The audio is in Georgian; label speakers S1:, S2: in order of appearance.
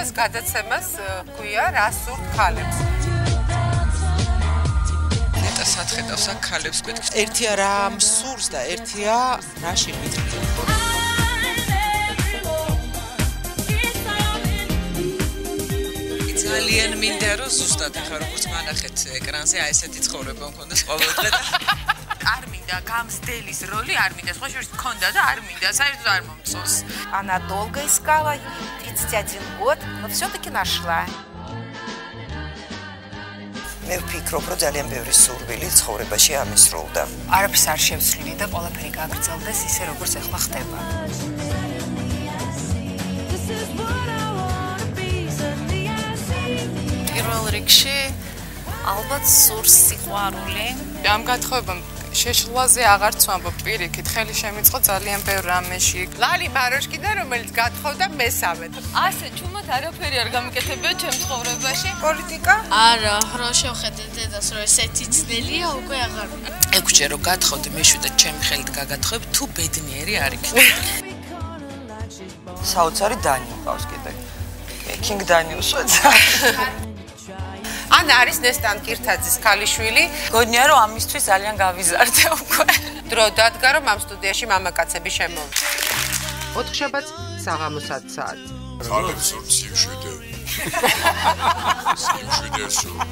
S1: ეს გადაცემას ქვია რა სურთ ქალებს.
S2: ნეტა სათხეთავს აქ ქალებს გვეთქვი. ერთია რა მსურს და ერთია რაში მიტყვი. ძალიან მინდა რომ ზუსტად ახლა როგორც მანახეთ ეკრანზე აი ესეთი ცხოვრება მქონდეს ყოველდღე და
S1: არ მინდა გამსდელის როლი არ მინდა სხვა შორის მქონდა და არ მინდა საერთოდ არ მომწონს.
S3: Она долго искала, 31 год, но всё-таки нашла.
S4: მე ვფიქრობ, რომ ძალიან ბევრი სურვილი ცხოვრებაში ამისრულდა.
S3: არაფერს არ შევცვლილი და ყველაფერი გაგრძელდეს ისე როგორც ახლა ხდება.
S5: პირველ რიგში ალბათ სურს სიყვარული.
S6: ამ გათხოვებამ შეშლაზე აღარც ვამბობ პირიქით, ხელი შემიწყო ძალიან ბევრ რამეში.
S1: ლალი მაროშკინა რომელიც გათხოვდა მესამედ.
S5: ასე ჩუმად არაფერი არ გამიკეთებია ჩემ ცხოვრებაში.
S1: პოლიტიკა?
S5: არა, რა შევხედე დედას რომ ესეთი ძნელია უკვე აღარ.
S2: ეკუჩე რომ გათხოვდი მეშვიდე ჩემი ხელით გაგათხოვებ თუ ბედნიერი არ იქნება.
S4: საოცარი დანი მყავს კიდე. King Daniels ვეცა.
S1: ან არის ნესტან კირთაძის ქალიშვილი.
S3: გონია რომ ამისთვის ძალიან გავიზარდე უკვე.
S1: დრო დადგა რომ ამ სტუდიაში მამაკაცები შემოვიდნენ. 4 შაბათს საღამოს 10 საათი.
S7: ქალებს სურთ სიმშვიდე. სიმშვიდე სურთ.